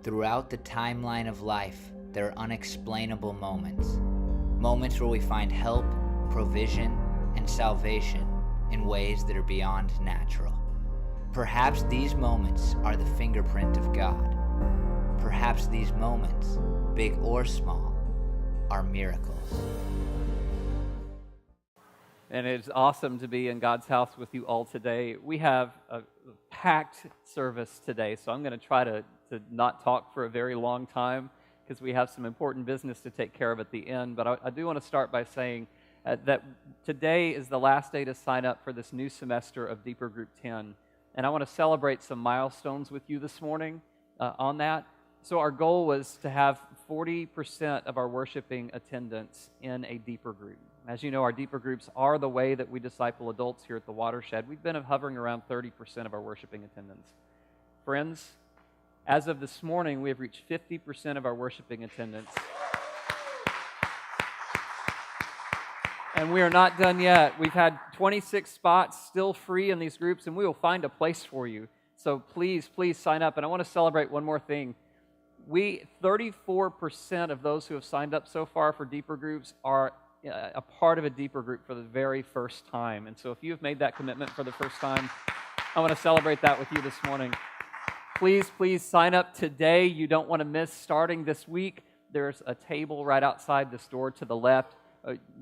Throughout the timeline of life, there are unexplainable moments. Moments where we find help, provision, and salvation in ways that are beyond natural. Perhaps these moments are the fingerprint of God. Perhaps these moments, big or small, are miracles. And it's awesome to be in God's house with you all today. We have a packed service today, so I'm going to try to not talk for a very long time because we have some important business to take care of at the end. But I do want to start by saying that today is the last day to sign up for this new semester of Deeper Group 10. And I want to celebrate some milestones with you this morning on that. So our goal was to have 40% of our worshiping attendance in a deeper group. As you know, our deeper groups are the way that we disciple adults here at the Watershed. We've been hovering around 30% of our worshiping attendance. Friends, as of this morning, we have reached 50% of our worshiping attendance. And we are not done yet. We've had 26 spots still free in these groups, and we will find a place for you. So please sign up. And I want to celebrate one more thing. 34% of those who have signed up so far for deeper groups are a part of a deeper group for the very first time. And so if you have made that commitment for the first time, I want to celebrate that with you this morning. Please sign up today. You don't want to miss starting this week. There's a table right outside this door to the left.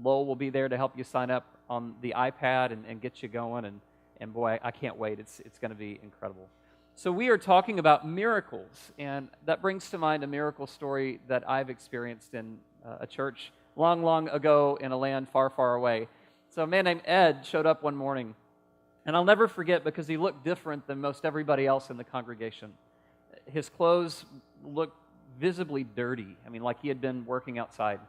Lowell will be there to help you sign up on the iPad and get you going. And boy, I can't wait. It's going to be incredible. So we are talking about miracles, and that brings to mind a miracle story that I've experienced in a church long ago in a land far away. So a man named Ed showed up one morning, and I'll never forget because he looked different than most everybody else in the congregation. His clothes looked visibly dirty, like he had been working outside,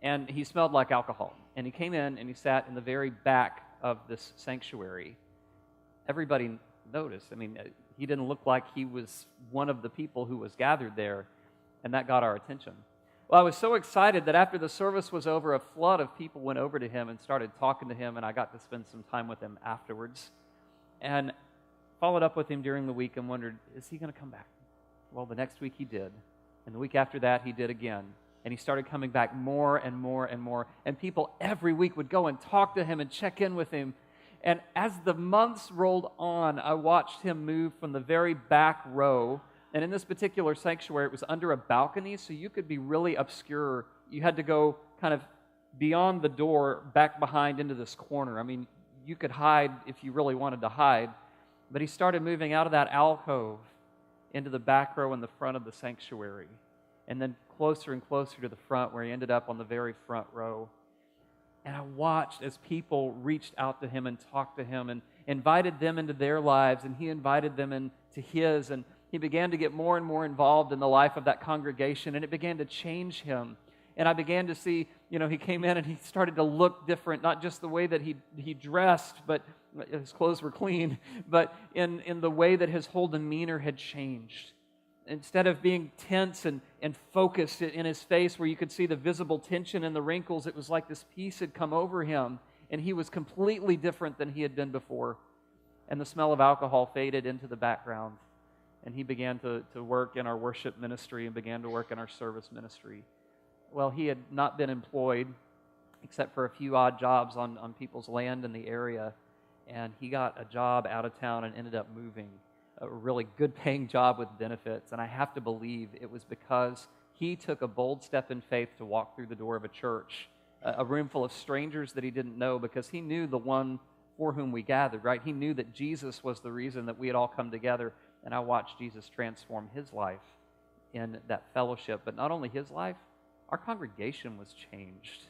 and he smelled like alcohol. And he came in and he sat in the very back of this sanctuary. Everybody noticed. He didn't look like he was one of the people who was gathered there, and that got our attention. Well, I was so excited that after the service was over, a flood of people went over to him and started talking to him, and I got to spend some time with him afterwards. And followed up with him during the week and wondered, is he going to come back? Well, the next week he did, and the week after that he did again. And he started coming back more and more, and people every week would go and talk to him and check in with him. And as the months rolled on, I watched him move from the very back row. And in this particular sanctuary, it was under a balcony, so you could be really obscure. You had to go kind of beyond the door, back behind into this corner. You could hide if you really wanted to hide. But he started moving out of that alcove into the back row in the front of the sanctuary. And then closer and closer to the front, where he ended up on the very front row. And I watched as people reached out to him and talked to him and invited them into their lives, and he invited them into his, and he began to get more and more involved in the life of that congregation, and it began to change him. And I began to see, he came in and he started to look different, not just the way that he dressed, but his clothes were clean, but in the way that his whole demeanor had changed. Instead of being tense and focused in his face where you could see the visible tension and the wrinkles, it was like this peace had come over him, and he was completely different than he had been before. And the smell of alcohol faded into the background, and he began to work in our worship ministry and began to work in our service ministry. Well, he had not been employed except for a few odd jobs on people's land in the area, and he got a job out of town and ended up moving. A really good-paying job with benefits, and I have to believe it was because he took a bold step in faith to walk through the door of a church, a room full of strangers that he didn't know, because he knew the one for whom we gathered, right? He knew that Jesus was the reason that we had all come together, and I watched Jesus transform his life in that fellowship. But not only his life, our congregation was changed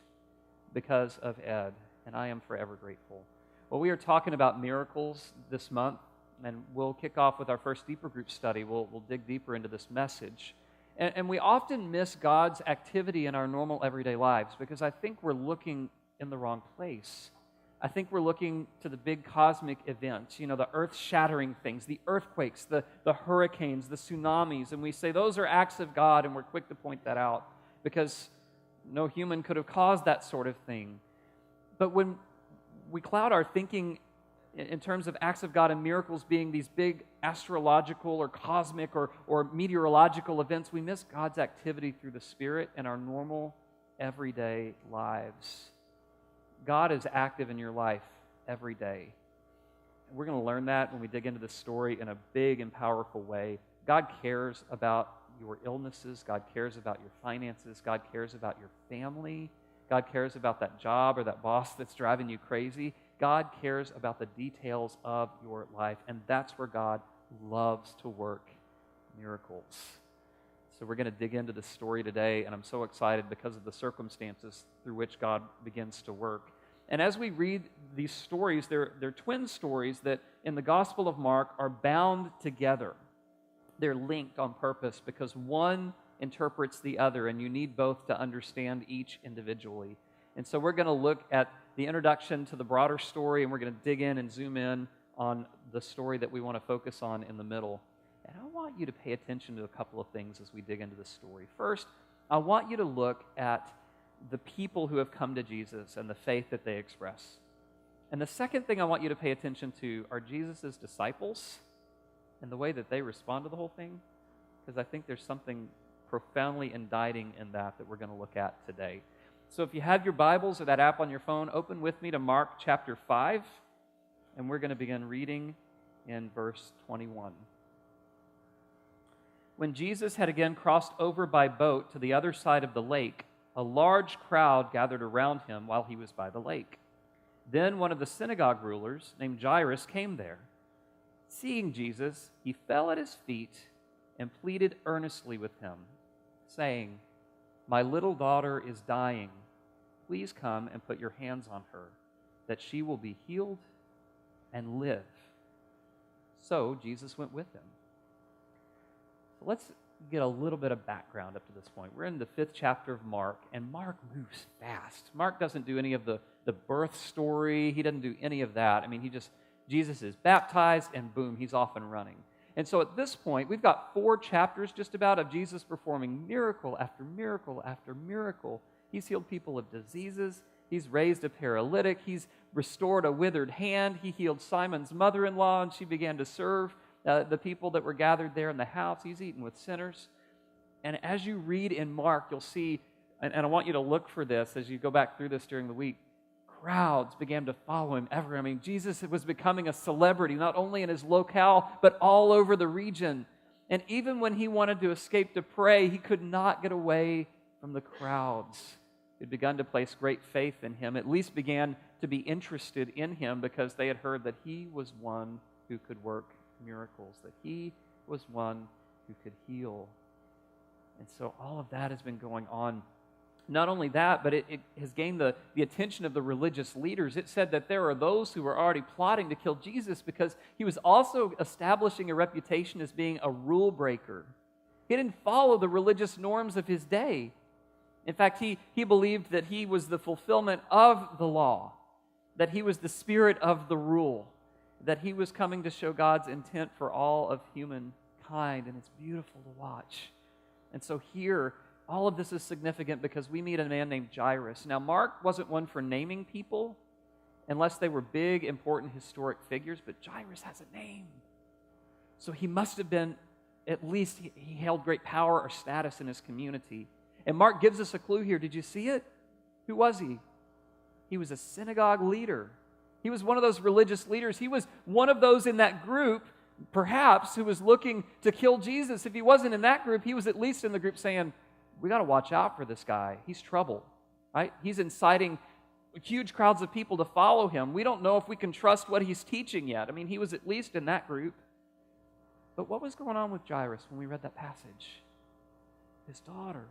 because of Ed, and I am forever grateful. Well, we are talking about miracles this month, and we'll kick off with our first deeper group study. We'll dig deeper into this message. And we often miss God's activity in our normal everyday lives because I think we're looking in the wrong place. I think we're looking to the big cosmic events, the earth-shattering things, the earthquakes, the hurricanes, the tsunamis, and we say those are acts of God, and we're quick to point that out because no human could have caused that sort of thing. But when we cloud our thinking in terms of acts of God and miracles being these big astrological or cosmic or meteorological events, we miss God's activity through the Spirit in our normal, everyday lives. God is active in your life every day. We're going to learn that when we dig into this story in a big and powerful way. God cares about your illnesses. God cares about your finances. God cares about your family. God cares about that job or that boss that's driving you crazy. God cares about the details of your life, and that's where God loves to work miracles. So we're going to dig into this story today, and I'm so excited because of the circumstances through which God begins to work. And as we read these stories, they're twin stories that in the Gospel of Mark are bound together. They're linked on purpose because one interprets the other, and you need both to understand each individually. And so we're going to look at the introduction to the broader story, and we're going to dig in and zoom in on the story that we want to focus on in the middle. And I want you to pay attention to a couple of things as we dig into this story. First, I want you to look at the people who have come to Jesus and the faith that they express. And the second thing I want you to pay attention to are Jesus' disciples and the way that they respond to the whole thing, because I think there's something profoundly indicting in that we're going to look at today. So if you have your Bibles or that app on your phone, open with me to Mark chapter 5, and we're going to begin reading in verse 21. When Jesus had again crossed over by boat to the other side of the lake, a large crowd gathered around him while he was by the lake. Then one of the synagogue rulers, named Jairus, came there. Seeing Jesus, he fell at his feet and pleaded earnestly with him, saying, "My little daughter is dying. Please come and put your hands on her, that she will be healed and live." So Jesus went with him. So let's get a little bit of background up to this point. We're in the 5th chapter of Mark, and Mark moves fast. Mark doesn't do any of the birth story. He doesn't do any of that. I mean, Jesus is baptized, and boom, he's off and running. And so at this point, we've got 4 chapters just about of Jesus performing miracle after miracle after miracle. He's healed people of diseases. He's raised a paralytic. He's restored a withered hand. He healed Simon's mother-in-law, and she began to serve the people that were gathered there in the house. He's eaten with sinners. And as you read in Mark, you'll see, and I want you to look for this as you go back through this during the week, crowds began to follow him everywhere. I mean, Jesus was becoming a celebrity, not only in his locale, but all over the region. And even when he wanted to escape to pray, he could not get away from the crowds. They'd begun to place great faith in him, at least began to be interested in him because they had heard that he was one who could work miracles, that he was one who could heal. And so all of that has been going on. Not only that, but it has gained the attention of the religious leaders. It said that there are those who were already plotting to kill Jesus because he was also establishing a reputation as being a rule breaker. He didn't follow the religious norms of his day. In fact, he believed that he was the fulfillment of the law, that he was the spirit of the rule, that he was coming to show God's intent for all of humankind, and it's beautiful to watch. And so here, all of this is significant because we meet a man named Jairus. Now, Mark wasn't one for naming people unless they were big, important, historic figures, but Jairus has a name. So he must have been, at least he held great power or status in his community. And Mark gives us a clue here. Did you see it? Who was he? He was a synagogue leader. He was one of those religious leaders. He was one of those in that group, perhaps, who was looking to kill Jesus. If he wasn't in that group, he was at least in the group saying, we got to watch out for this guy. He's trouble, right? He's inciting huge crowds of people to follow him. We don't know if we can trust what he's teaching yet. I mean, he was at least in that group. But what was going on with Jairus when we read that passage? His daughter,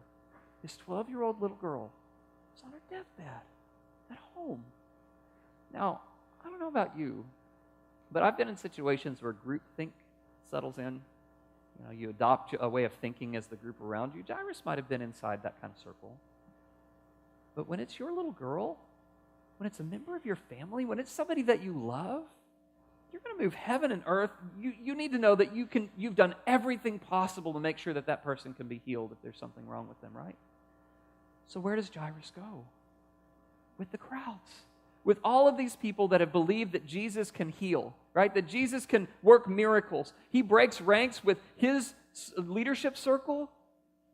his 12-year-old little girl, was on her deathbed at home. Now, I don't know about you, but I've been in situations where groupthink settles in. You know, you adopt a way of thinking as the group around you. Jairus might have been inside that kind of circle. But when it's your little girl, when it's a member of your family, when it's somebody that you love, you're going to move heaven and earth. You need to know that you've done everything possible to make sure that that person can be healed if there's something wrong with them, right? So where does Jairus go? With the crowds. with all of these people that have believed that Jesus can heal, right? That Jesus can work miracles. He breaks ranks with his leadership circle,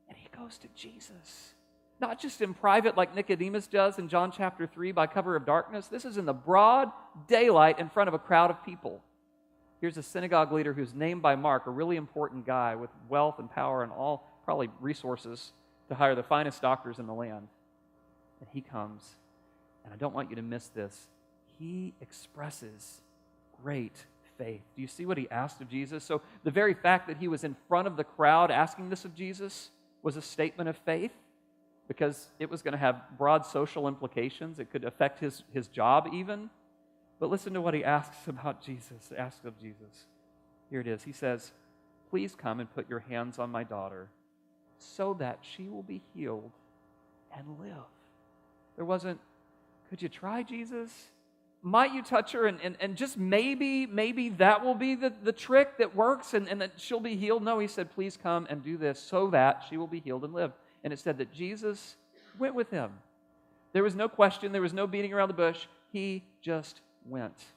and he goes to Jesus. Not just in private like Nicodemus does in John chapter 3 by cover of darkness. This is in the broad daylight in front of a crowd of people. Here's a synagogue leader who's named by Mark, a really important guy with wealth and power and all probably resources to hire the finest doctors in the land. And he comes, and I don't want you to miss this. He expresses great faith. Do you see what he asked of Jesus? So the very fact that he was in front of the crowd asking this of Jesus was a statement of faith, because it was going to have broad social implications. It could affect his job even. But listen to what he asks of Jesus. Here it is. He says, "Please come and put your hands on my daughter so that she will be healed and live." There wasn't, "Could you try, Jesus? Might you touch her and just maybe that will be the trick that works and that she'll be healed?" No, he said, "Please come and do this so that she will be healed and live." And it said that Jesus went with him. There was no question. There was no beating around the bush. He just went.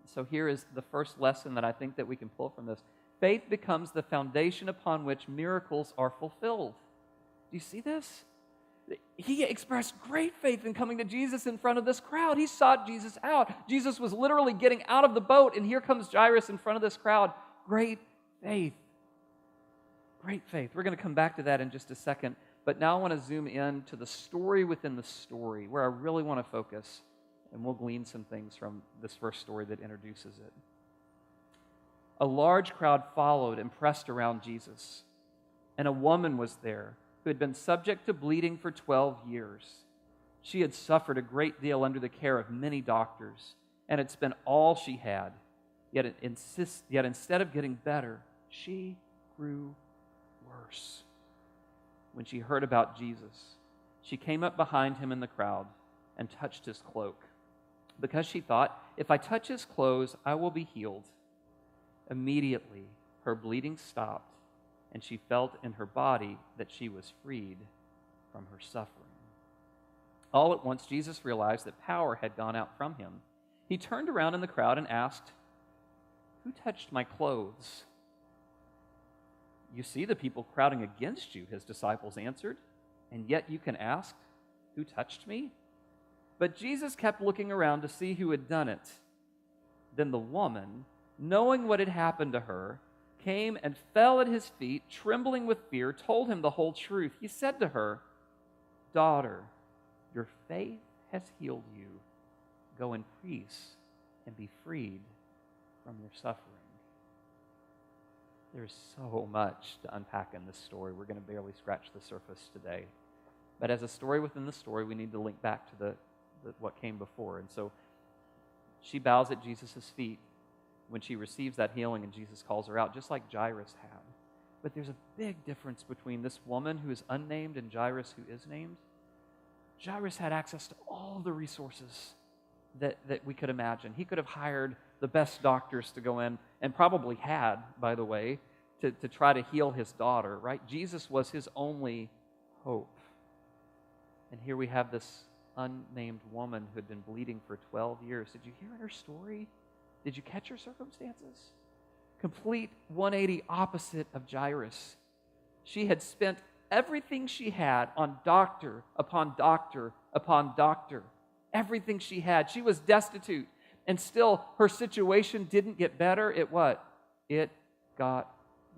So here is the first lesson that I think that we can pull from this. Faith becomes the foundation upon which miracles are fulfilled. Do you see this? He expressed great faith in coming to Jesus in front of this crowd. He sought Jesus out. Jesus was literally getting out of the boat, and here comes Jairus in front of this crowd. Great faith. Great faith. We're going to come back to that in just a second, but now I want to zoom in to the story within the story, where I really want to focus, and we'll glean some things from this first story that introduces it. A large crowd followed and pressed around Jesus, and a woman was there who had been subject to bleeding for 12 years. She had suffered a great deal under the care of many doctors, and had spent all she had. Yet instead of getting better, she grew worse. When she heard about Jesus, she came up behind him in the crowd and touched his cloak, because she thought, "If I touch his clothes, I will be healed." Immediately, her bleeding stopped, and she felt in her body that she was freed from her suffering. All at once, Jesus realized that power had gone out from him. He turned around in the crowd and asked, "Who touched my clothes?" "You see the people crowding against you," his disciples answered, "and yet you can ask, 'Who touched me?'" But Jesus kept looking around to see who had done it. Then the woman, knowing what had happened to her, came and fell at his feet, trembling with fear, told him the whole truth. He said to her, "Daughter, your faith has healed you. Go in peace and be freed from your suffering." There's so much to unpack in this story. We're going to barely scratch the surface today. But as a story within the story, we need to link back to what came before. And so she bows at Jesus' feet when she receives that healing, and Jesus calls her out, just like Jairus had. But there's a big difference between this woman who is unnamed and Jairus who is named. Jairus had access to all the resources that we could imagine. He could have hired the best doctors to go in, and probably had, by the way, to try to heal his daughter, right? Jesus was his only hope. And here we have this unnamed woman who had been bleeding for 12 years. Did you hear her story? Did you catch her circumstances? Complete 180 opposite of Jairus. She had spent everything she had on doctor upon doctor upon doctor. Everything she had. She was destitute. And still, her situation didn't get better. It what? It got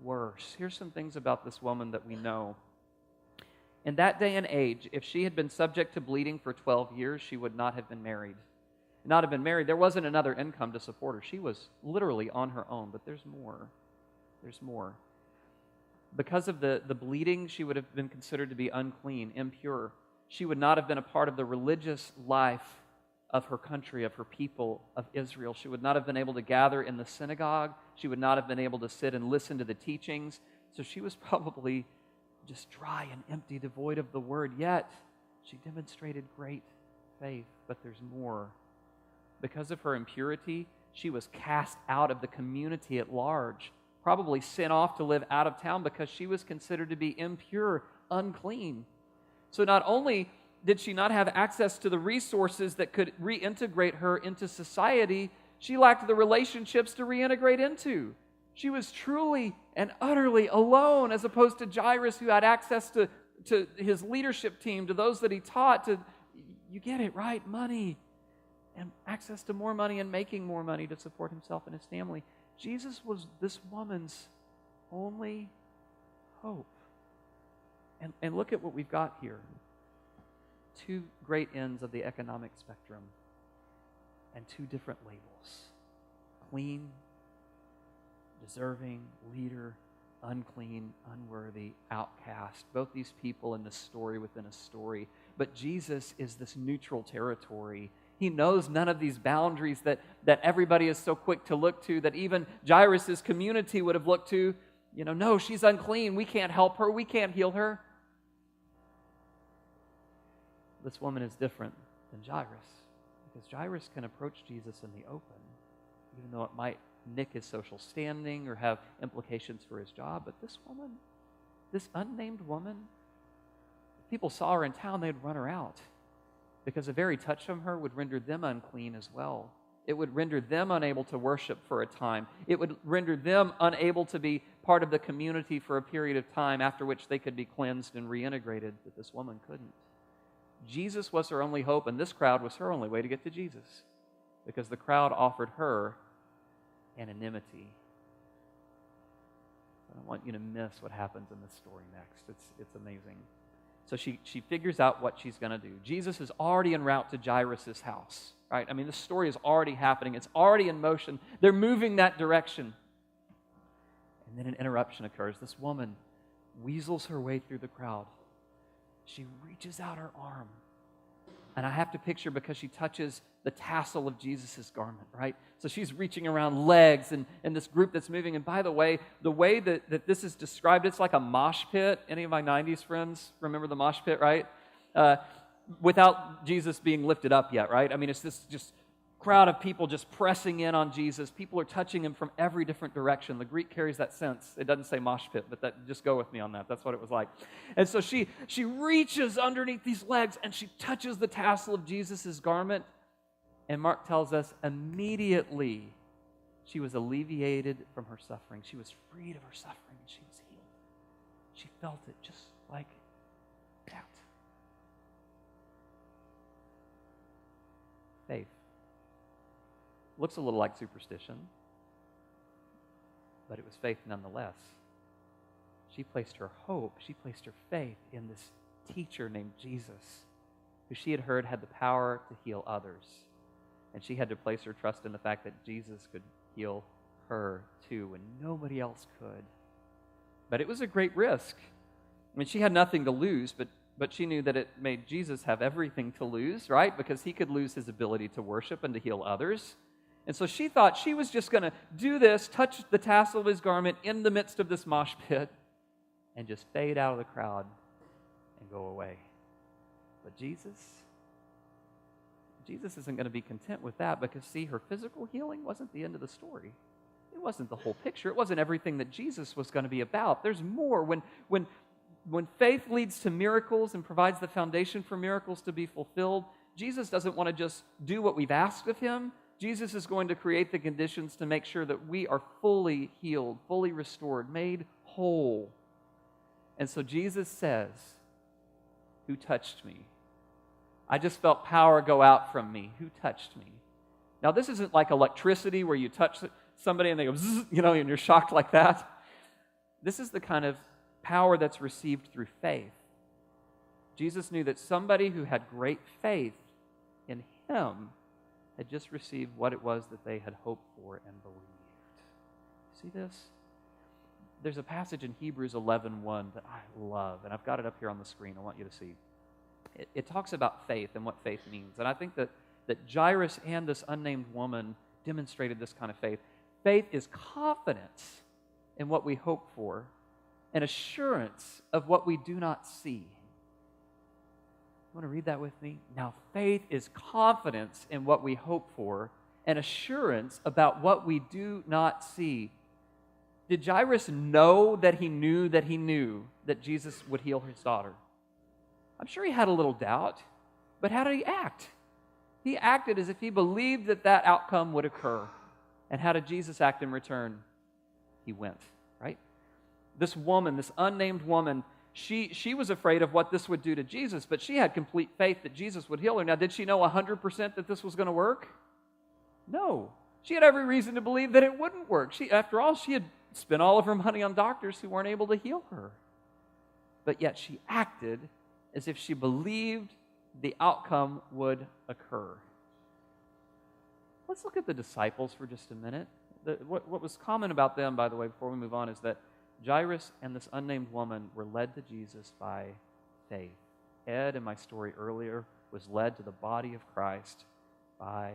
worse. Here's some things about this woman that we know. In that day and age, if she had been subject to bleeding for 12 years, she would not have been married. Not have been married. There wasn't another income to support her. She was literally on her own. But there's more. There's more. Because of the bleeding, she would have been considered to be unclean, impure. She would not have been a part of the religious life of her country, of her people, of Israel. She would not have been able to gather in the synagogue. She would not have been able to sit and listen to the teachings. So she was probably just dry and empty, devoid of the word. Yet, she demonstrated great faith. But there's more. Because of her impurity, she was cast out of the community at large, probably sent off to live out of town because she was considered to be impure, unclean. So not only did she not have access to the resources that could reintegrate her into society, she lacked the relationships to reintegrate into. She was truly and utterly alone, as opposed to Jairus, who had access to his leadership team, to those that he taught, to, you get it, right? Money, and access to more money and making more money to support himself and his family. Jesus was this woman's only hope. And look at what we've got here. Two great ends of the economic spectrum and two different labels. Clean, deserving, leader, unclean, unworthy, outcast. Both these people in this story within a story. But Jesus is this neutral territory. He knows none of these boundaries that everybody is so quick to look to, that even Jairus' community would have looked to. No, she's unclean. We can't help her. We can't heal her. This woman is different than Jairus, because Jairus can approach Jesus in the open, even though it might nick his social standing or have implications for his job. But this woman, this unnamed woman, if people saw her in town, they'd run her out, because the very touch from her would render them unclean as well. It would render them unable to worship for a time. It would render them unable to be part of the community for a period of time, after which they could be cleansed and reintegrated, but this woman couldn't. Jesus was her only hope, and this crowd was her only way to get to Jesus, because the crowd offered her anonymity. I don't want you to miss what happens in this story next. It's amazing. So she figures out what she's going to do. Jesus is already en route to Jairus' house, right? I mean, this story is already happening. It's already in motion. They're moving that direction. And then an interruption occurs. This woman weasels her way through the crowd. She reaches out her arm. And I have to picture, because she touches the tassel of Jesus' garment, right? So she's reaching around legs and this group that's moving. And by the way that this is described, it's like a mosh pit. Any of my 90s friends remember the mosh pit, right? Without Jesus being lifted up yet, right? I mean, it's this just crowd of people just pressing in on Jesus. People are touching him from every different direction. The Greek carries that sense. It doesn't say mosh pit, but just go with me on that. That's what it was like. And so she reaches underneath these legs and she touches the tassel of Jesus' garment. And Mark tells us immediately she was alleviated from her suffering. She was freed of her suffering and she was healed. She felt it just like that. Faith. Looks a little like superstition, but it was faith nonetheless. She placed her hope, she placed her faith in this teacher named Jesus, who she had heard had the power to heal others. And she had to place her trust in the fact that Jesus could heal her too, when nobody else could. But it was a great risk. I mean, she had nothing to lose, but she knew that it made Jesus have everything to lose, right? Because he could lose his ability to worship and to heal others. And so she thought she was just going to do this, touch the tassel of his garment in the midst of this mosh pit, and just fade out of the crowd and go away. But Jesus isn't going to be content with that, because, see, her physical healing wasn't the end of the story. It wasn't the whole picture. It wasn't everything that Jesus was going to be about. There's more. When faith leads to miracles and provides the foundation for miracles to be fulfilled, Jesus doesn't want to just do what we've asked of him. Jesus is going to create the conditions to make sure that we are fully healed, fully restored, made whole. And so Jesus says, "Who touched me? I just felt power go out from me. Who touched me?" Now, this isn't like electricity where you touch somebody and they go, zzz, and you're shocked like that. This is the kind of power that's received through faith. Jesus knew that somebody who had great faith in him had just received what it was that they had hoped for and believed. See this? There's a passage in Hebrews 11:1 that I love, and I've got it up here on the screen. I want you to see. It talks about faith and what faith means. And I think that Jairus and this unnamed woman demonstrated this kind of faith. Faith is confidence in what we hope for, and assurance of what we do not see. You want to read that with me? Now, faith is confidence in what we hope for, and assurance about what we do not see. Did Jairus know that he knew that Jesus would heal his daughter? I'm sure he had a little doubt. But how did he act? He acted as if he believed that that outcome would occur. And how did Jesus act in return? He went, right? This woman, this unnamed woman, she was afraid of what this would do to Jesus, but she had complete faith that Jesus would heal her. Now, did she know 100% that this was going to work? No. She had every reason to believe that it wouldn't work. After all, she had spent all of her money on doctors who weren't able to heal her. But yet she acted as if she believed the outcome would occur. Let's look at the disciples for just a minute. What was common about them, by the way, before we move on, is that Jairus and this unnamed woman were led to Jesus by faith. Ed, in my story earlier, was led to the body of Christ by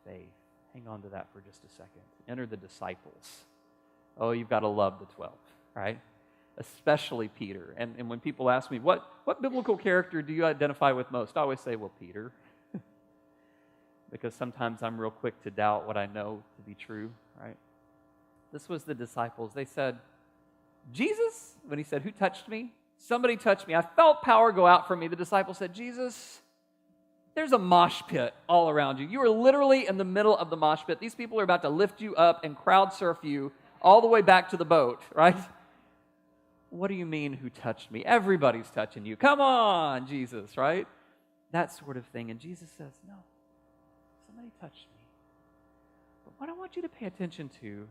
faith. Hang on to that for just a second. Enter the disciples. Oh, you've got to love the 12, right? Especially Peter. And when people ask me, what biblical character do you identify with most? I always say, well, Peter. Because sometimes I'm real quick to doubt what I know to be true, right? This was the disciples. They said, Jesus, when he said, who touched me? Somebody touched me. I felt power go out from me. The disciples said, Jesus, there's a mosh pit all around you. You are literally in the middle of the mosh pit. These people are about to lift you up and crowd surf you all the way back to the boat, right? What do you mean, who touched me? Everybody's touching you. Come on, Jesus, right? That sort of thing. And Jesus says, no, somebody touched me. But what I want you to pay attention to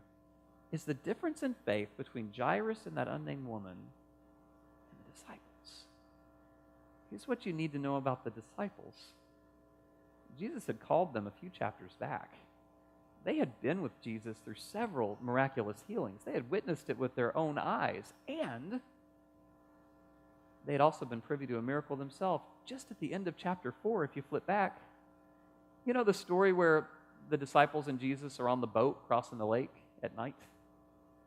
is the difference in faith between Jairus and that unnamed woman and the disciples. Here's what you need to know about the disciples. Jesus had called them a few chapters back. They had been with Jesus through several miraculous healings. They had witnessed it with their own eyes, and they had also been privy to a miracle themselves just at the end of chapter 4, if you flip back. You know the story where the disciples and Jesus are on the boat crossing the lake at night,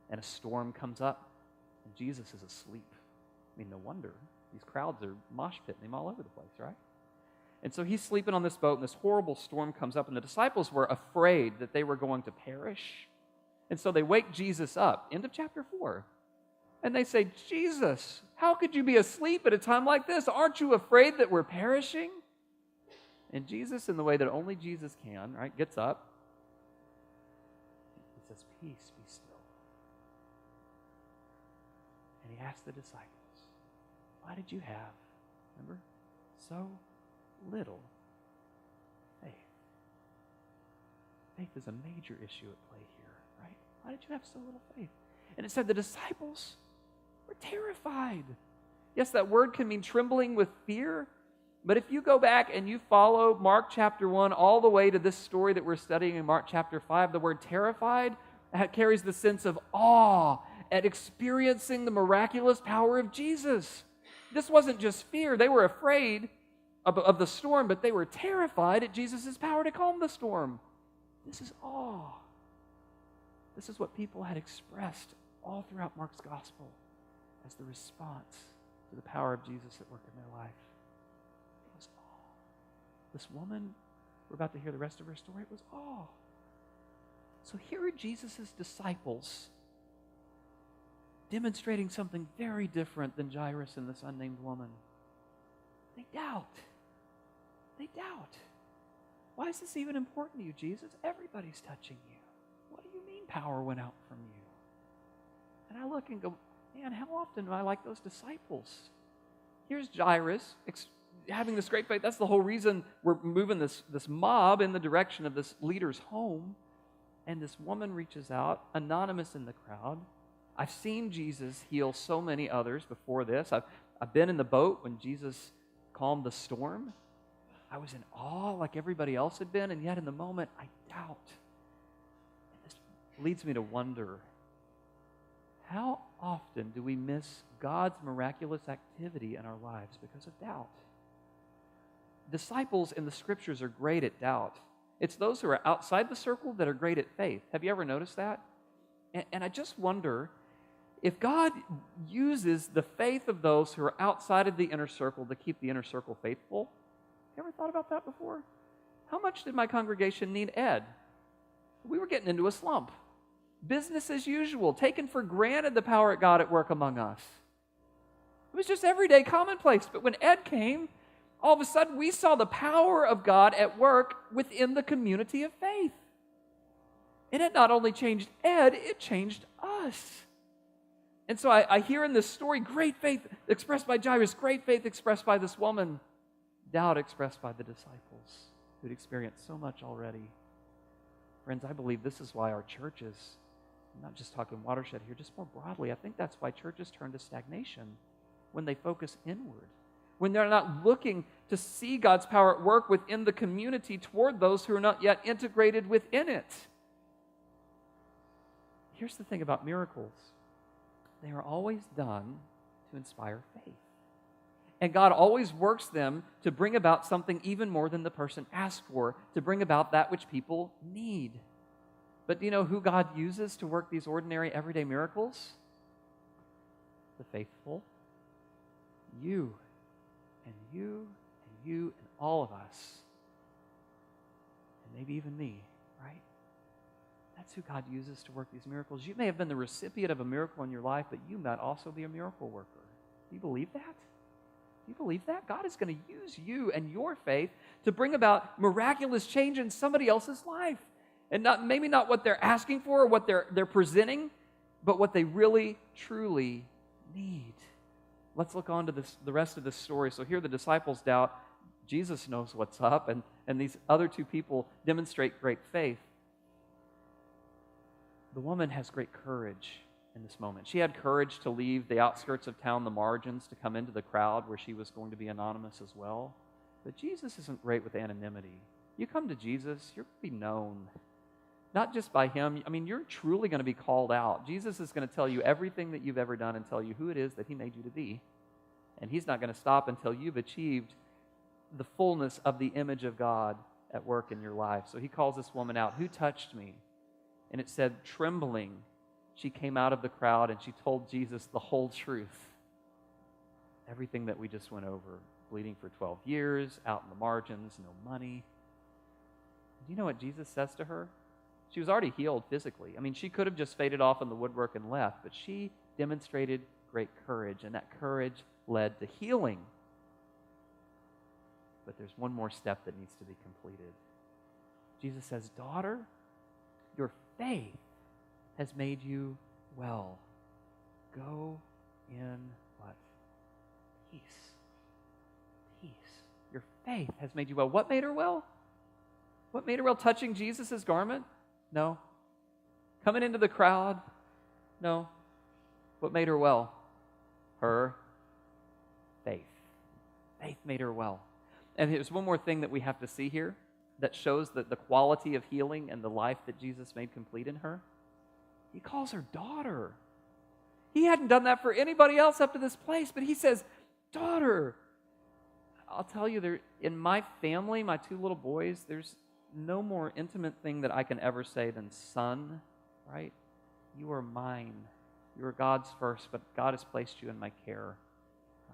and a storm comes up, and Jesus is asleep. I mean, no wonder. These crowds are mosh pitting him all over the place, right? And so he's sleeping on this boat, and this horrible storm comes up, and the disciples were afraid that they were going to perish. And so they wake Jesus up, end of chapter 4. And they say, Jesus, how could you be asleep at a time like this? Aren't you afraid that we're perishing? And Jesus, in the way that only Jesus can, right, gets up. He says, peace, be still. And he asks the disciples, why did you have, remember, so little faith? Faith is a major issue at play here, right? Why did you have so little faith? And it said the disciples were terrified. Yes, that word can mean trembling with fear, but if you go back and you follow Mark chapter 1 all the way to this story that we're studying in Mark chapter 5, the word terrified carries the sense of awe at experiencing the miraculous power of Jesus. This wasn't just fear. They were afraid of the storm, but they were terrified at Jesus' power to calm the storm. This is awe. This is what people had expressed all throughout Mark's gospel as the response to the power of Jesus at work in their life. It was awe. This woman, we're about to hear the rest of her story, it was awe. So here are Jesus' disciples demonstrating something very different than Jairus and this unnamed woman. They doubt. They doubt. Why is this even important to you, Jesus? Everybody's touching you. What do you mean power went out from you? And I look and go, man, how often do I like those disciples? Here's Jairus having this great faith. That's the whole reason we're moving this mob in the direction of this leader's home. And this woman reaches out, anonymous in the crowd. I've seen Jesus heal so many others before this. I've been in the boat when Jesus calmed the storm. I was in awe like everybody else had been, and yet in the moment, I doubt. And this leads me to wonder, how often do we miss God's miraculous activity in our lives because of doubt? Disciples in the Scriptures are great at doubt. It's those who are outside the circle that are great at faith. Have you ever noticed that? And I just wonder, if God uses the faith of those who are outside of the inner circle to keep the inner circle faithful, you ever thought about that before? How much did my congregation need Ed? We were getting into a slump. Business as usual, taken for granted the power of God at work among us. It was just everyday commonplace. But when Ed came, all of a sudden we saw the power of God at work within the community of faith. And it not only changed Ed, it changed us. And so I hear in this story great faith expressed by Jairus, great faith expressed by this woman, doubt expressed by the disciples who'd experienced so much already. Friends, I believe this is why our churches, I'm not just talking Watershed here, just more broadly, I think that's why churches turn to stagnation when they focus inward, when they're not looking to see God's power at work within the community toward those who are not yet integrated within it. Here's the thing about miracles. They are always done to inspire faith. And God always works them to bring about something even more than the person asked for, to bring about that which people need. But do you know who God uses to work these ordinary, everyday miracles? The faithful. You, and you, and you, and all of us. And maybe even me, right? That's who God uses to work these miracles. You may have been the recipient of a miracle in your life, but you might also be a miracle worker. Do you believe that? Do you believe that? God is going to use you and your faith to bring about miraculous change in somebody else's life. And maybe not what they're asking for or what they're presenting, but what they really, truly need. Let's look on to the rest of this story. So here the disciples doubt. Jesus knows what's up, and these other two people demonstrate great faith. The woman has great courage in this moment. She had courage to leave the outskirts of town, the margins, to come into the crowd where she was going to be anonymous as well. But Jesus isn't great with anonymity. You come to Jesus, you're going to be known. Not just by Him. I mean, you're truly going to be called out. Jesus is going to tell you everything that you've ever done and tell you who it is that He made you to be. And He's not going to stop until you've achieved the fullness of the image of God at work in your life. So He calls this woman out. Who touched me? And it said, trembling, she came out of the crowd and she told Jesus the whole truth. Everything that we just went over. Bleeding for 12 years, out in the margins, no money. Do you know what Jesus says to her? She was already healed physically. I mean, she could have just faded off in the woodwork and left, but she demonstrated great courage, and that courage led to healing. But there's one more step that needs to be completed. Jesus says, daughter, your faith has made you well. Go in what? Peace. Peace. Your faith has made you well. What made her well? What made her well? Touching Jesus' garment? No. Coming into the crowd? No. What made her well? Her faith. Faith made her well. And there's one more thing that we have to see here that shows that the quality of healing and the life that Jesus made complete in her. He calls her daughter. He hadn't done that for anybody else up to this place, but He says, daughter. I'll tell you, in my family, my two little boys, there's no more intimate thing that I can ever say than son, right? You are mine. You are God's first, but God has placed you in my care.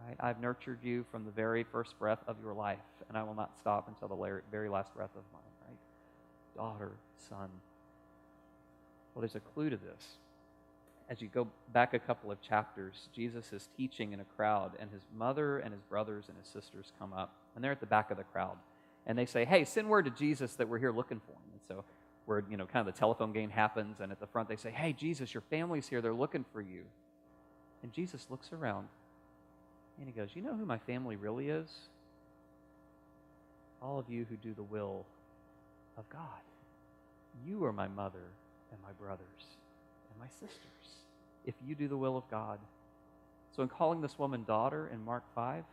Right? I've nurtured you from the very first breath of your life, and I will not stop until the very last breath of mine, right? Daughter, son. Well, there's a clue to this. As you go back a couple of chapters, Jesus is teaching in a crowd, and His mother and His brothers and His sisters come up, and they're at the back of the crowd. And they say, hey, send word to Jesus that we're here looking for Him. And so where, kind of the telephone game happens, and at the front they say, hey, Jesus, your family's here. They're looking for you. And Jesus looks around, and He goes, you know who my family really is? All of you who do the will of God. You are my mother and my brothers and my sisters, if you do the will of God. So in calling this woman daughter in Mark 5,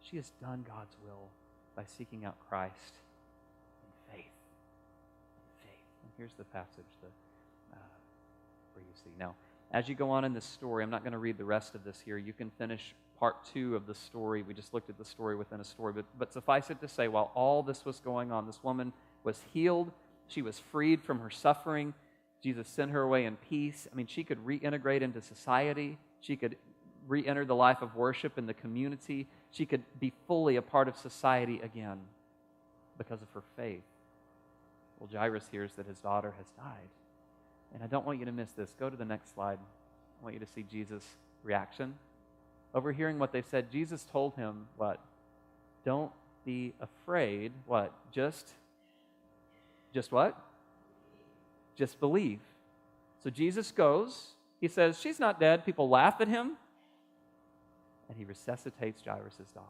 she has done God's will by seeking out Christ in faith. In faith. And here's the passage where you see. Now, as you go on in this story, I'm not going to read the rest of this here. You can finish part 2 of the story. We just looked at the story within a story. But suffice it to say, while all this was going on, this woman was healed. She was freed from her suffering. Jesus sent her away in peace. I mean, she could reintegrate into society. She could re-enter the life of worship in the community. She could be fully a part of society again because of her faith. Well, Jairus hears that his daughter has died. And I don't want you to miss this. Go to the next slide. I want you to see Jesus' reaction. Overhearing what they said, Jesus told him what? Don't be afraid. What? Just what? Just believe. So Jesus goes. He says, she's not dead. People laugh at him. And he resuscitates Jairus' daughter.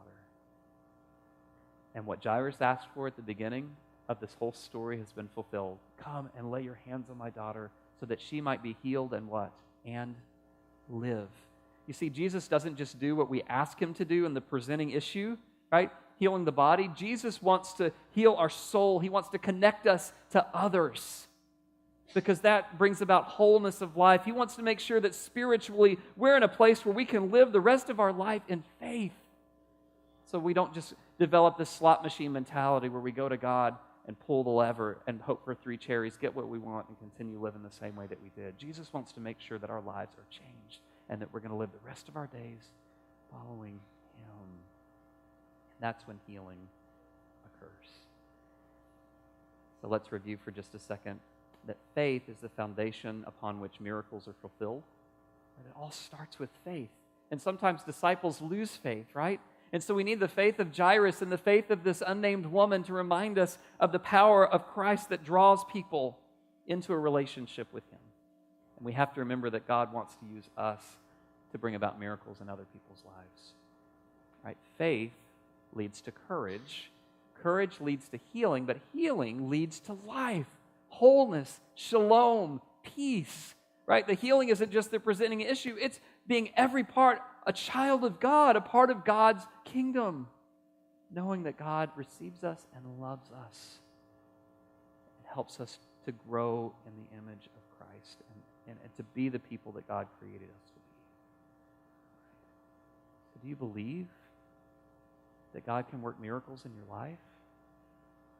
And what Jairus asked for at the beginning of this whole story has been fulfilled. Come and lay your hands on my daughter so that she might be healed and what? And live. You see, Jesus doesn't just do what we ask him to do in the presenting issue, right? Healing the body. Jesus wants to heal our soul. He wants to connect us to others because that brings about wholeness of life. He wants to make sure that spiritually we're in a place where we can live the rest of our life in faith. So we don't just develop this slot machine mentality where we go to God and pull the lever and hope for 3 cherries, get what we want, and continue living the same way that we did. Jesus wants to make sure that our lives are changed and that we're going to live the rest of our days following him. And that's when healing occurs. So let's review for just a second that faith is the foundation upon which miracles are fulfilled. And it all starts with faith. And sometimes disciples lose faith, right? And so we need the faith of Jairus and the faith of this unnamed woman to remind us of the power of Christ that draws people into a relationship with him. And we have to remember that God wants to use us to bring about miracles in other people's lives. Right? Faith leads to courage. Courage leads to healing, but healing leads to life, wholeness, shalom, peace. Right? The healing isn't just the presenting issue, it's being every part a child of God, a part of God's kingdom, knowing that God receives us and loves us. It helps us to grow in the image of Christ and to be the people that God created us to be. So do you believe that God can work miracles in your life?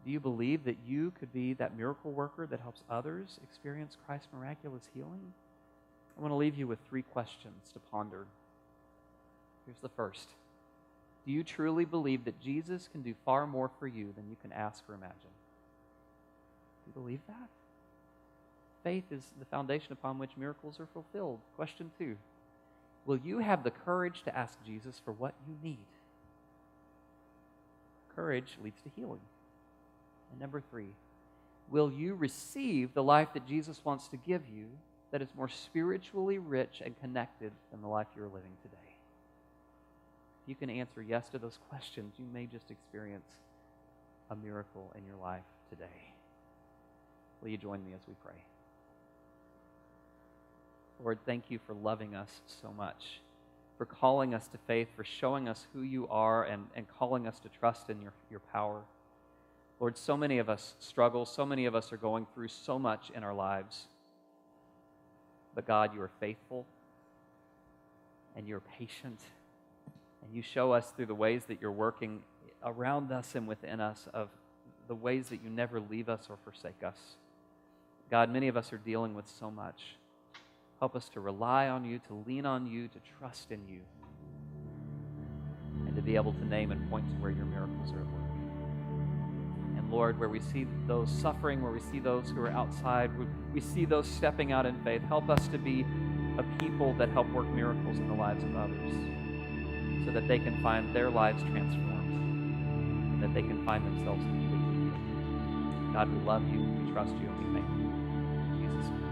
Do you believe that you could be that miracle worker that helps others experience Christ's miraculous healing? I want to leave you with 3 questions to ponder. Here's the first. Do you truly believe that Jesus can do far more for you than you can ask or imagine? Do you believe that? Faith is the foundation upon which miracles are fulfilled. Question 2. Will you have the courage to ask Jesus for what you need? Courage leads to healing. And number 3, will you receive the life that Jesus wants to give you that is more spiritually rich and connected than the life you're living today? If you can answer yes to those questions, you may just experience a miracle in your life today. Will you join me as we pray? Lord, thank you for loving us so much, for calling us to faith, for showing us who you are and calling us to trust in your power. Lord, so many of us struggle, so many of us are going through so much in our lives. But God, you are faithful and you're patient. And you show us through the ways that you're working around us and within us of the ways that you never leave us or forsake us. God, many of us are dealing with so much. Help us to rely on you, to lean on you, to trust in you, and to be able to name and point to where your miracles are at work. And Lord, where we see those suffering, where we see those who are outside, we see those stepping out in faith, help us to be a people that help work miracles in the lives of others, so that they can find their lives transformed and that they can find themselves completely healed. God, we love you, we trust you, and we thank you. In Jesus' name.